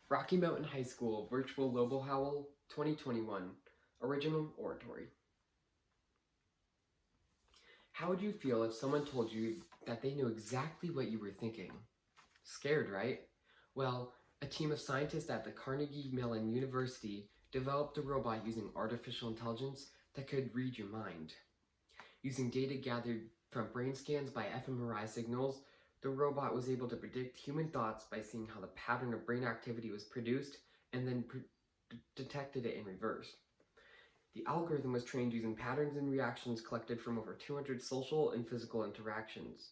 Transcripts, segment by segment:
Rocky Mountain High School Virtual Lobo Howl 2021 Original Oratory. How would you feel if someone told you that they knew exactly what you were thinking? Scared, right? Well, a team of scientists at the Carnegie Mellon University developed a robot using artificial intelligence that could read your mind. Using data gathered from brain scans by fMRI signals, the robot was able to predict human thoughts by seeing how the pattern of brain activity was produced and then detected it in reverse. The algorithm was trained using patterns and reactions collected from over 200 social and physical interactions.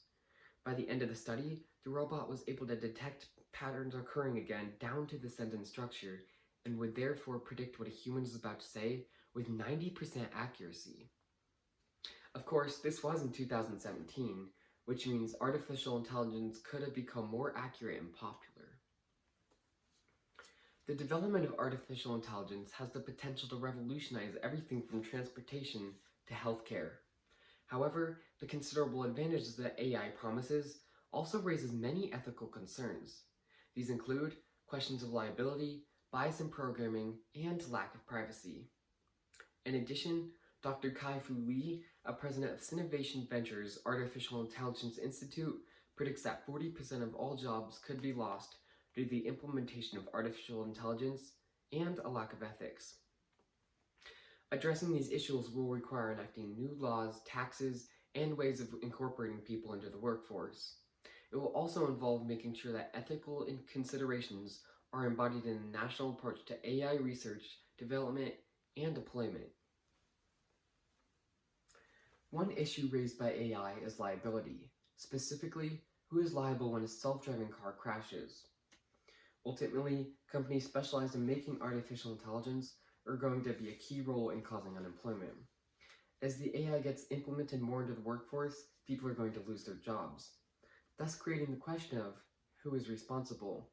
By the end of the study, the robot was able to detect patterns occurring again down to the sentence structure and would therefore predict what a human was about to say with 90% accuracy. Of course, this was in 2017, which means artificial intelligence could have become more accurate and popular. The development of artificial intelligence has the potential to revolutionize everything from transportation to healthcare. However, the considerable advantages that AI promises also raises many ethical concerns. These include questions of liability, bias in programming, and lack of privacy. In addition, Dr. Kai-Fu Lee, a president of Sinovation Ventures Artificial Intelligence Institute, predicts that 40% of all jobs could be lost due to the implementation of artificial intelligence and a lack of ethics. Addressing these issues will require enacting new laws, taxes, and ways of incorporating people into the workforce. It will also involve making sure that ethical considerations are embodied in a national approach to AI research, development, and deployment. One issue raised by AI is liability. Specifically, who is liable when a self-driving car crashes? Ultimately, companies specialized in making artificial intelligence are going to be a key role in causing unemployment. As the AI gets implemented more into the workforce, people are going to lose their jobs, thus creating the question of who is responsible?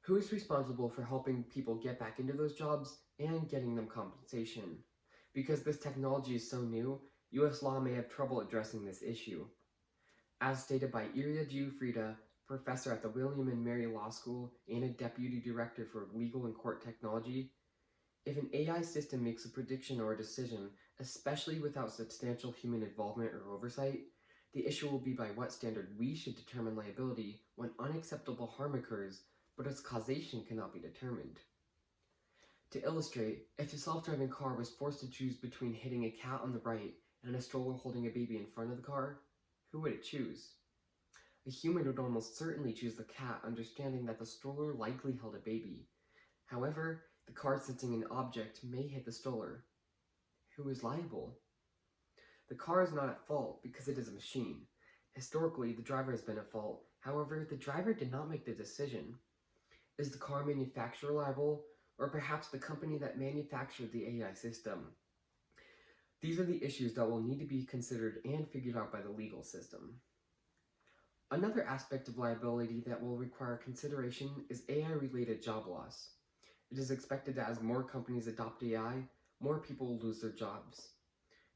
Who is responsible for helping people get back into those jobs and getting them compensation? Because this technology is so new, US law may have trouble addressing this issue. As stated by Iria Giuffrida, professor at the William and Mary Law School and a deputy director for legal and court technology, if an AI system makes a prediction or a decision, especially without substantial human involvement or oversight, the issue will be by what standard we should determine liability when unacceptable harm occurs, but its causation cannot be determined. To illustrate, if a self-driving car was forced to choose between hitting a cat on the right and a stroller holding a baby in front of the car, who would it choose? A human would almost certainly choose the cat, understanding that the stroller likely held a baby. However, the car sensing an object may hit the stroller. Who is liable? The car is not at fault because it is a machine. Historically, the driver has been at fault. However, the driver did not make the decision. Is the car manufacturer liable, or perhaps the company that manufactured the AI system? These are the issues that will need to be considered and figured out by the legal system. Another aspect of liability that will require consideration is AI-related job loss. It is expected that as more companies adopt AI, more people will lose their jobs.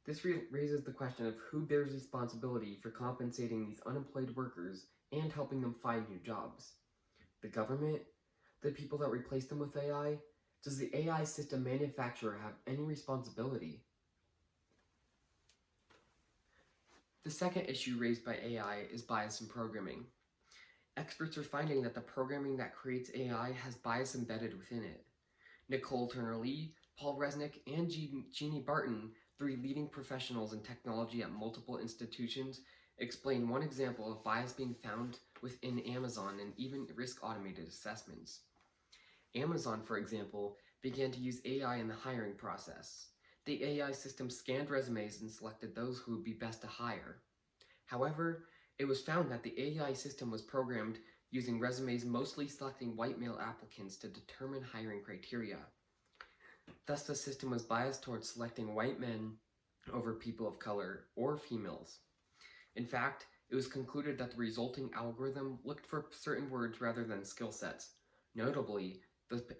This raises the question of who bears responsibility for compensating these unemployed workers and helping them find new jobs. The government? The people that replace them with AI? Does the AI system manufacturer have any responsibility? The second issue raised by AI is bias in programming. Experts are finding that the programming that creates AI has bias embedded within it. Nicole Turner-Lee, Paul Resnick, and Jeannie Barton, three leading professionals in technology at multiple institutions, explain one example of bias being found within Amazon and even risk automated assessments. Amazon, for example, began to use AI in the hiring process. The AI system scanned resumes and selected those who would be best to hire. However, it was found that the AI system was programmed using resumes mostly selecting white male applicants to determine hiring criteria. Thus, the system was biased towards selecting white men over people of color or females. In fact, it was concluded that the resulting algorithm looked for certain words rather than skill sets. Notably,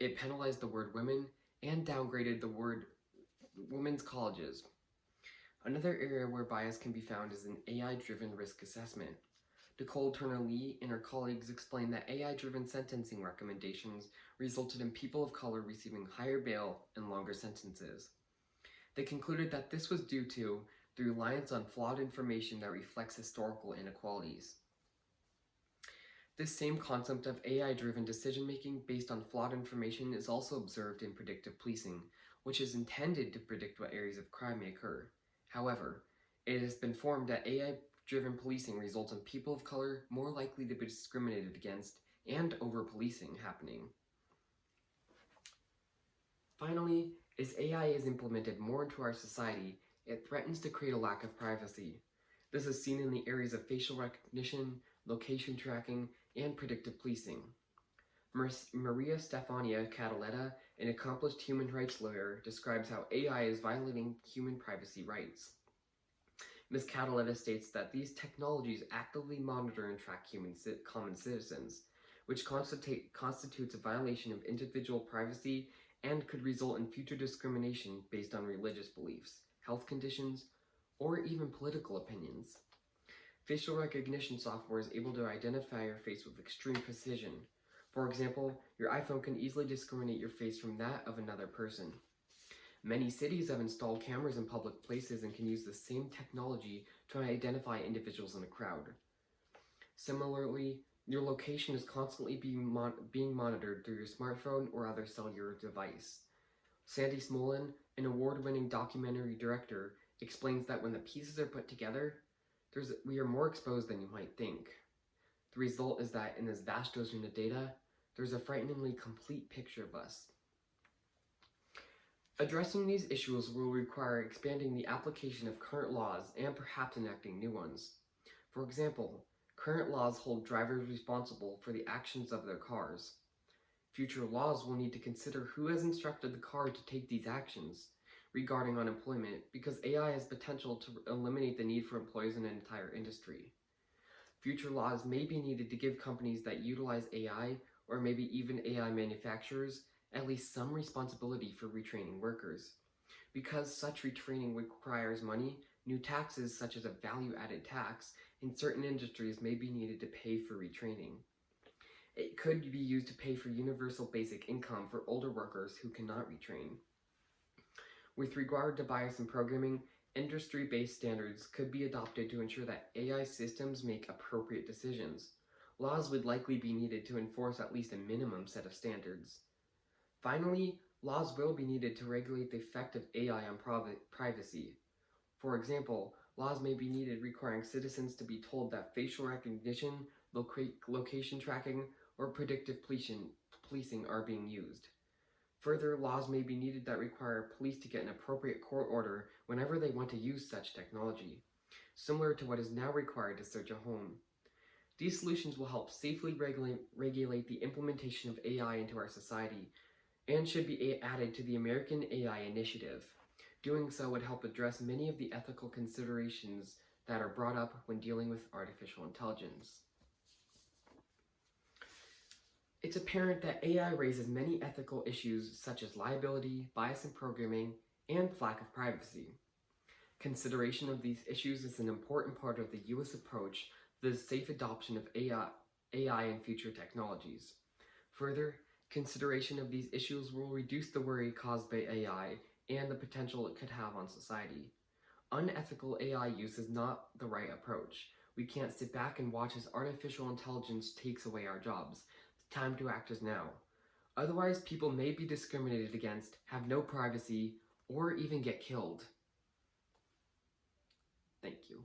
it penalized the word women and downgraded the word women's colleges. Another area where bias can be found is in AI-driven risk assessment. Nicole Turner-Lee and her colleagues explained that AI-driven sentencing recommendations resulted in people of color receiving higher bail and longer sentences. They concluded that this was due to the reliance on flawed information that reflects historical inequalities. This same concept of AI-driven decision-making based on flawed information is also observed in predictive policing, which is intended to predict what areas of crime may occur. However, it has been formed that AI-driven policing results in people of color more likely to be discriminated against and over-policing happening. Finally, as AI is implemented more into our society, it threatens to create a lack of privacy. This is seen in the areas of facial recognition, location tracking, and predictive policing. Maria Stefania Cataletta, an accomplished human rights lawyer, describes how AI is violating human privacy rights. Ms. Cataletta states that these technologies actively monitor and track common citizens, which constitutes a violation of individual privacy and could result in future discrimination based on religious beliefs, health conditions, or even political opinions. Facial recognition software is able to identify your face with extreme precision. For example, your iPhone can easily discriminate your face from that of another person. Many cities have installed cameras in public places and can use the same technology to identify individuals in a crowd. Similarly, your location is constantly being monitored through your smartphone or other cellular device. Sandy Smolin, an award-winning documentary director, explains that when the pieces are put together, we are more exposed than you might think. The result is that in this vast ocean of data, there's a frighteningly complete picture of us. Addressing these issues will require expanding the application of current laws and perhaps enacting new ones. For example, current laws hold drivers responsible for the actions of their cars. Future laws will need to consider who has instructed the car to take these actions regarding unemployment, because AI has potential to eliminate the need for employees in an entire industry. Future laws may be needed to give companies that utilize AI, or maybe even AI manufacturers, at least some responsibility for retraining workers. Because such retraining requires money, new taxes such as a value-added tax in certain industries may be needed to pay for retraining. It could be used to pay for universal basic income for older workers who cannot retrain. With regard to bias in programming, industry-based standards could be adopted to ensure that AI systems make appropriate decisions. Laws would likely be needed to enforce at least a minimum set of standards. Finally, laws will be needed to regulate the effect of AI on privacy. For example, laws may be needed requiring citizens to be told that facial recognition, location tracking, or predictive policing are being used. Further, laws may be needed that require police to get an appropriate court order whenever they want to use such technology, similar to what is now required to search a home. These solutions will help safely regulate the implementation of AI into our society and should be added to the American AI Initiative. Doing so would help address many of the ethical considerations that are brought up when dealing with artificial intelligence. It's apparent that AI raises many ethical issues such as liability, bias in programming, and lack of privacy. Consideration of these issues is an important part of the U.S. approach to the safe adoption of AI and future technologies. Further, consideration of these issues will reduce the worry caused by AI and the potential it could have on society. Unethical AI use is not the right approach. We can't sit back and watch as artificial intelligence takes away our jobs. Time to act is now. Otherwise, people may be discriminated against, have no privacy, or even get killed. Thank you.